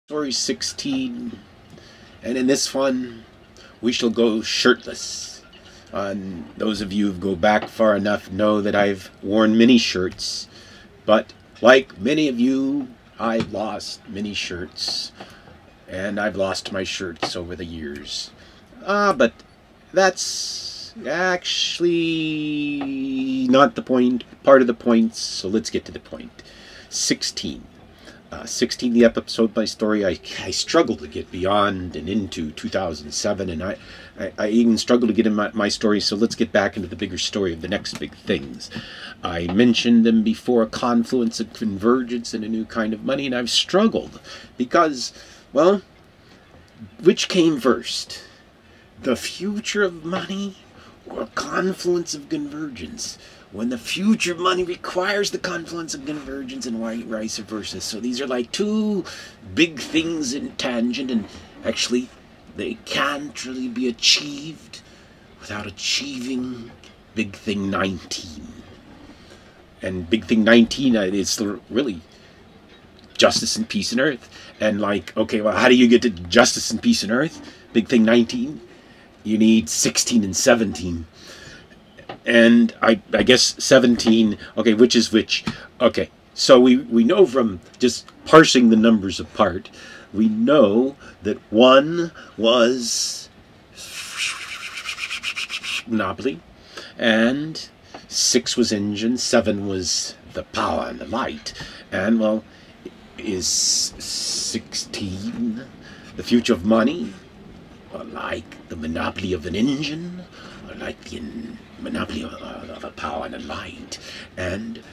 Story 16, and in this one we shall go shirtless. Those of you who go back far enough know that I've worn many shirts, but like many of you, I've lost many shirts, and I've lost my shirts over the years. But that's actually not the point, part of the point, so let's get to the point. 16, the episode by story. I struggled to get beyond and into 2007, and I even struggled to get in my story, so let's get back into the bigger story of the next big things. I mentioned them before, a confluence of convergence and a new kind of money, and I've struggled because, well, which came first? The future of money or a confluence of convergence? When the future of money requires the confluence of convergence and vice versa. So these are like two big things in tangent, and actually they can't really be achieved without achieving big thing 19. And big thing 19 is really justice and peace on earth. And like, okay, well, how do you get to justice and peace on earth? Big thing 19? You need 16 and 17. And I guess 17, okay, which is which? Okay, so we know from just parsing the numbers apart, we know that 1 was monopoly, and 6 was engine, 7 was the power and the light. And, well, is 16 the future of money? Or like the monopoly of an engine? Or like the monopoly of a power and a light? And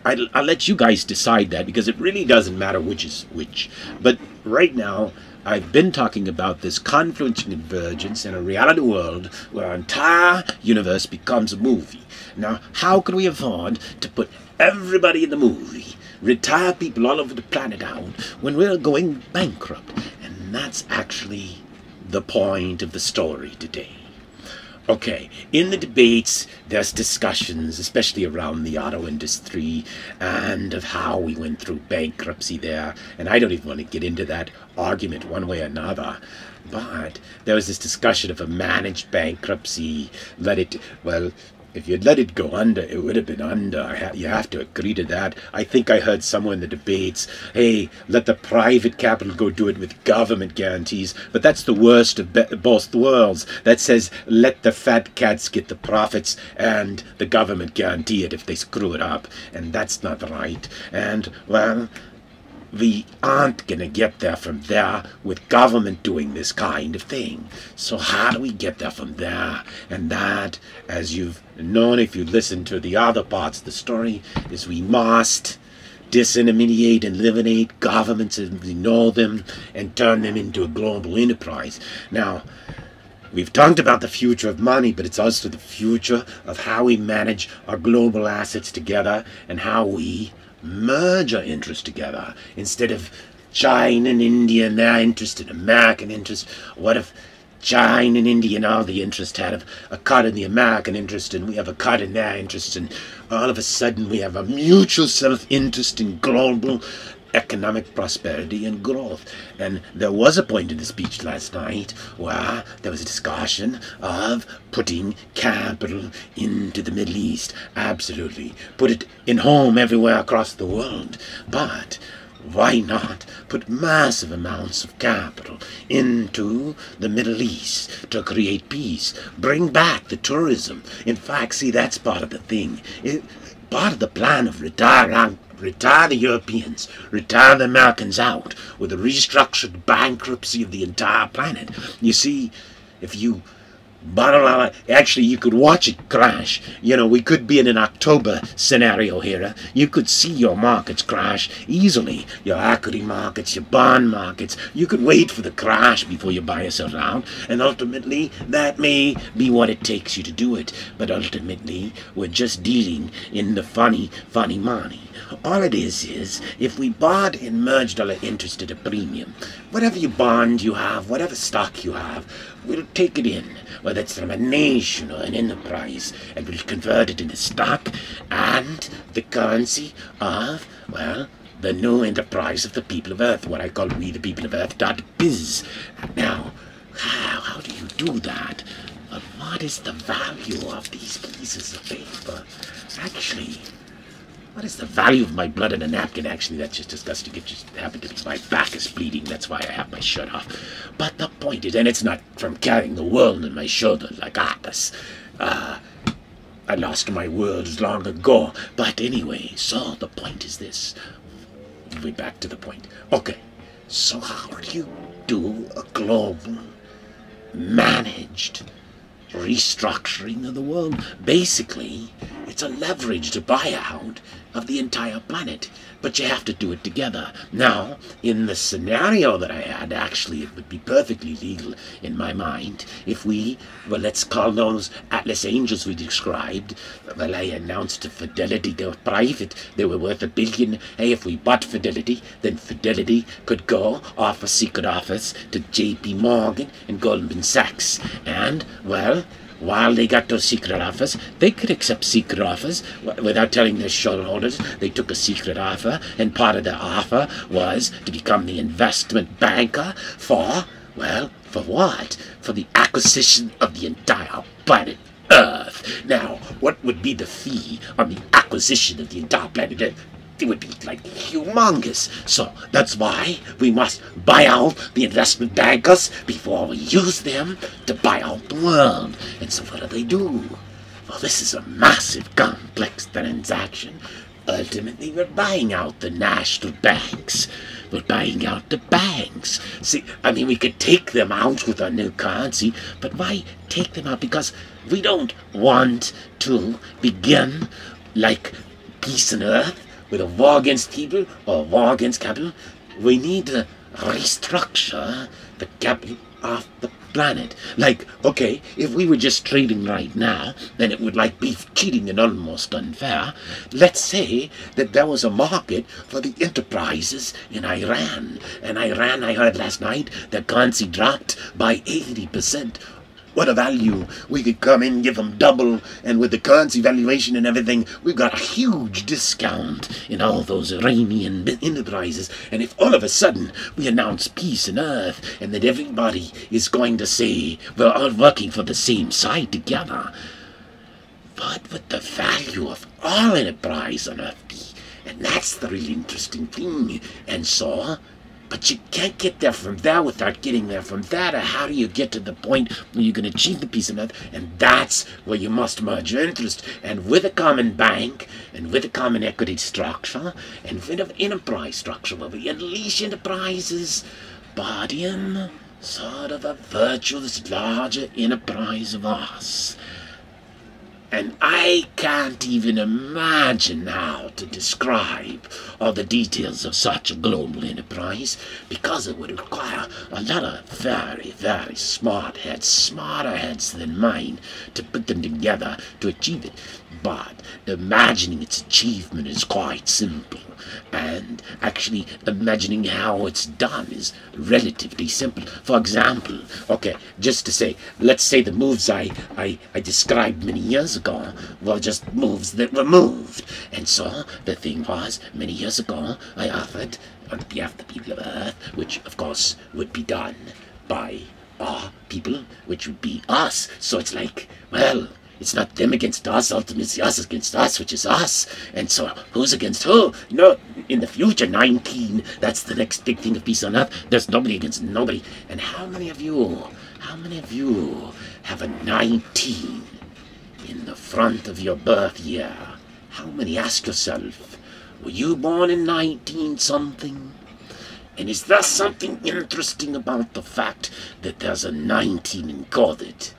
I'll let you guys decide that, because it really doesn't matter which is which. But right now, I've been talking about this confluence and convergence in a reality world where our entire universe becomes a movie. Now, how can we afford to put everybody in the movie, retire people all over the planet out, when we're going bankrupt? And that's actually the point of the story today. Okay, in the debates, there's discussions, especially around the auto industry, and of how we went through bankruptcy there. And I don't even want to get into that argument one way or another. But there was this discussion of a managed bankruptcy, if you'd let it go under, it would have been under. You have to agree to that. I think I heard somewhere in the debates, hey, let the private capital go do it with government guarantees. But that's the worst of both worlds. That says, let the fat cats get the profits and the government guarantee it if they screw it up. And that's not right. And, well, we aren't going to get there from there with government doing this kind of thing. So how do we get there from there? And that, as you've known if you listen to the other parts of the story, is we must disintermediate and eliminate governments as we know them and turn them into a global enterprise. Now, we've talked about the future of money, but it's also the future of how we manage our global assets together and how we merge our interests together. Instead of China and India and their interest and American interest, what if China and India and all the interest had a cut in the American interest, and we have a cut in their interest, and all of a sudden we have a mutual self-interest in global economic prosperity and growth. And there was a point in the speech last night where there was a discussion of putting capital into the Middle East. Absolutely. Put it in home everywhere across the world. But why not put massive amounts of capital into the Middle East to create peace? Bring back the tourism. In fact, see, that's part of the thing. Part of the plan of retire the Europeans, retire the Americans out with a restructured bankruptcy of the entire planet. You see, if you actually, you could watch it crash. You know, we could be in an October scenario here. You could see your markets crash easily. Your equity markets, your bond markets. You could wait for the crash before you buy yourself out. And ultimately, that may be what it takes you to do it. But ultimately, we're just dealing in the funny money. All it is if we bought and merged all our interest at a premium, whatever bond you have, whatever stock you have, we'll take it in, whether it's from a nation or an enterprise, and we'll convert it into stock and the currency of, well, the new enterprise of the people of Earth, what I call WeThePeopleOfEarth.biz. Now, how do you do that? But what is the value of these pieces of paper? Actually, what is the value of my blood in a napkin? Actually, that's just disgusting. It just happened to be my back is bleeding. That's why I have my shirt off. But the point is, and it's not from carrying the world on my shoulder like Atlas. I lost my words long ago. But anyway, so the point is this. We're back to the point. Okay, so how do you do a global, managed restructuring of the world? Basically, it's a leveraged buyout of the entire planet, but you have to do it together. Now, in the scenario that I had, actually, it would be perfectly legal in my mind if we, well, let's call those Atlas angels we described, well, I announced to Fidelity they were private, they were worth $1 billion. Hey, if we bought Fidelity, then Fidelity could go offer secret offers to JP Morgan and Goldman Sachs, and, well, while they got those secret offers, they could accept secret offers without telling their shareholders they took a secret offer, and part of the offer was to become the investment banker for, well, for what? For the acquisition of the entire planet Earth. Now, what would be the fee on the acquisition of the entire planet Earth? It would be like humongous. So that's why we must buy out the investment bankers before we use them to buy out the world. And so what do? Well, this is a massive, complex transaction. Ultimately, we're buying out the national banks. We're buying out the banks. See, I mean, we could take them out with our new currency, but why take them out? Because we don't want to begin like peace on earth, with a war against people or a war against capital. We need to restructure the capital of the planet. Like, okay, if we were just trading right now, then it would like be cheating and almost unfair. Let's say that there was a market for the enterprises in Iran. And Iran, I heard last night, the currency dropped by 80%. What a value. We could come in, give them double, and with the currency valuation and everything, we've got a huge discount in all those Iranian enterprises. And if all of a sudden we announce peace on earth, and that everybody is going to say we're all working for the same side together, what would the value of all enterprise on earth be? And that's the really interesting thing. And so, but you can't get there from there without getting there from that. Or how do you get to the point where you can achieve the peace on earth? And that's where you must merge your interest. And with a common bank, and with a common equity structure, and with an enterprise structure where we unleash enterprises, but in sort of a virtuous larger enterprise of us. And I can't even imagine how to describe all the details of such a global enterprise, because it would require a lot of very, very smart heads, smarter heads than mine, to put them together to achieve it. But imagining its achievement is quite simple, and actually imagining how it's done is relatively simple. For example, okay, just to say, let's say the moves I described many years ago were just moves that were moved. And so the thing was, many years ago, I offered on behalf of the people of Earth, which of course would be done by our people, which would be us. So it's like, well, it's not them against us, ultimately it's us against us, which is us. And so, who's against who? No, in the future, 19, that's the next big thing of peace on earth. There's nobody against nobody. And how many of you have a 19 in the front of your birth year? How many? Ask yourself, were you born in 19 something? And is there something interesting about the fact that there's a 19 encoded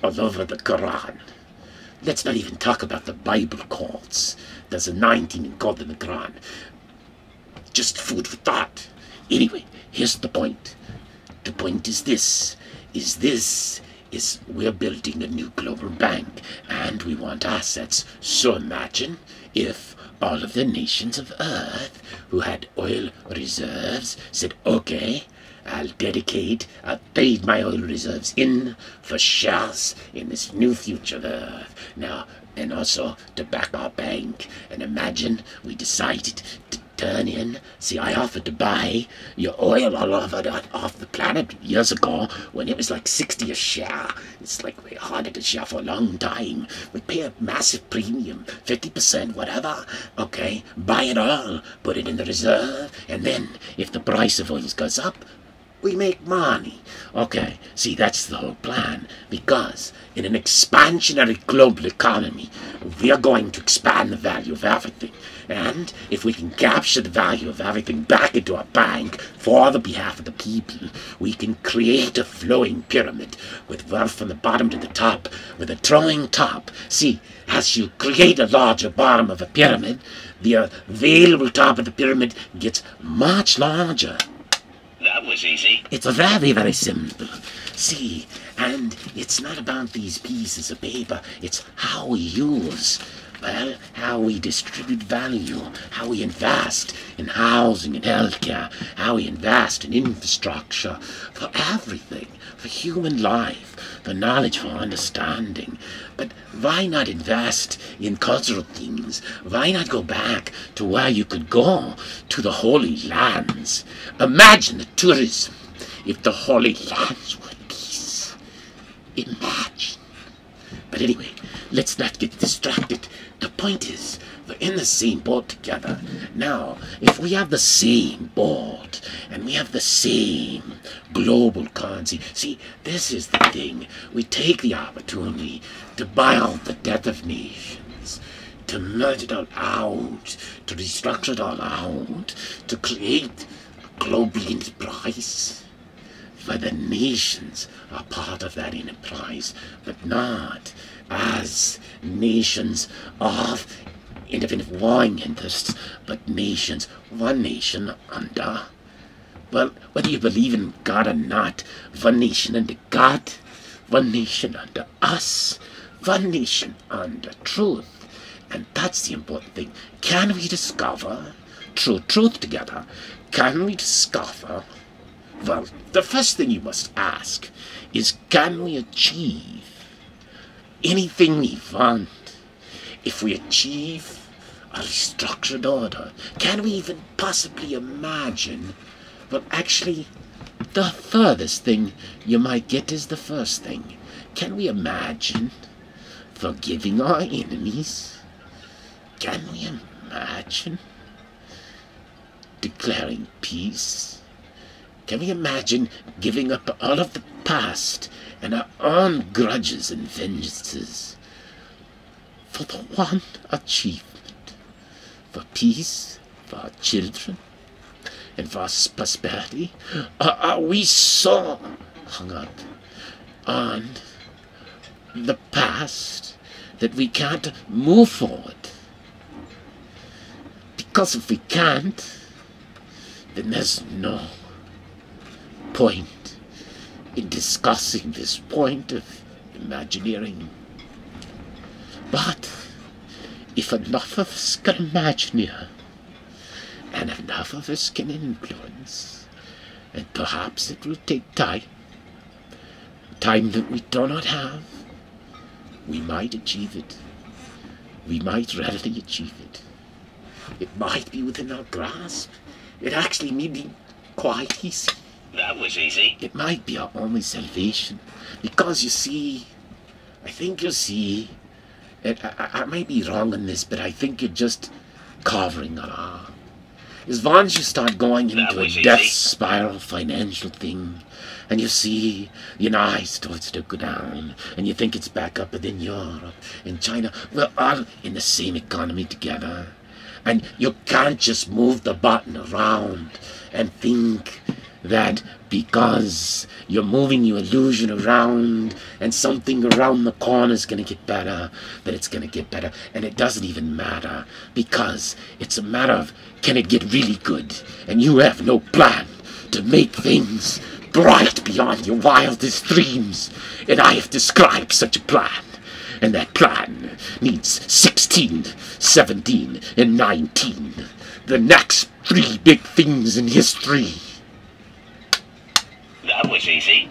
all over the Quran? Let's not even talk about the Bible quotes. There's a 19 encoded in the Quran. Just food for thought. Anyway, here's the point. The point is this. We're building a new global bank, and we want assets. So imagine if all of the nations of Earth who had oil reserves said, okay, I'll trade my oil reserves in for shares in this new future of Earth. Now, and also to back our bank. And imagine we decided to turn in. See, I offered to buy your oil all over off the planet years ago when it was like 60 a share. It's like we had it a share for a long time. We pay a massive premium, 50%, whatever. Okay, buy it all, put it in the reserve, and then if the price of oil goes up, we make money. Okay, see, that's the whole plan, because in an expansionary global economy, we are going to expand the value of everything. And if we can capture the value of everything back into our bank for the behalf of the people, we can create a flowing pyramid with wealth from the bottom to the top, with a throwing top. See, as you create a larger bottom of a pyramid, the available top of the pyramid gets much larger. That was easy. It's very, very simple. See, and it's not about these pieces of paper. It's how we use, well, how we distribute value, how we invest in housing and healthcare, how we invest in infrastructure for everything, for human life, for knowledge, for understanding. But why not invest in cultural things? Why not go back to where you could go, to the Holy Lands? Imagine the tourism if the Holy Lands were peace. Imagine. But anyway, let's not get distracted. The point is, we're in the same boat together. Now, if we have the same boat, and we have the same global currency, see, this is the thing. We take the opportunity to buy out the debt of nations, to merge it all out, to restructure it all out, to create a global enterprise. For the nations are part of that enterprise, but not as nations of independent warring interests, but nations, one nation under, well, whether you believe in God or not, one nation under God, one nation under us, one nation under truth. And that's the important thing. Can we discover true truth together? Can we discover, well, the first thing you must ask is, can we achieve anything we want if we achieve a restructured order? Can we even possibly imagine? Well, actually, the furthest thing you might get is the first thing. Can we imagine forgiving our enemies? Can we imagine declaring peace? Can we imagine giving up all of the past and our own grudges and vengeances for the one achievement, for peace, for our children, and for our prosperity? Or are we so hung up on the past that we can't move forward? Because if we can't, then there's no point in discussing this point of imagineering. But if enough of us can imagine here, and enough of us can influence, and perhaps it will take time that we do not have, we might achieve it. We might readily achieve it. It might be within our grasp. It actually may be quite easy. That was easy. It might be our only salvation. Because you see, I think you'll see, I might be wrong on this, but I think you're just covering it up. As once you start going into a death spiral financial thing, and you see your eyes starts to go down, and you think it's back up, but then Europe and China, we're all in the same economy together. And you can't just move the button around and think that because you're moving your illusion around and something around the corner is going to get better, that it's going to get better. And it doesn't even matter, because it's a matter of, can it get really good? And you have no plan to make things bright beyond your wildest dreams. And I have described such a plan. And that plan needs 16, 17, and 19. The next 3 big things in history. That was easy.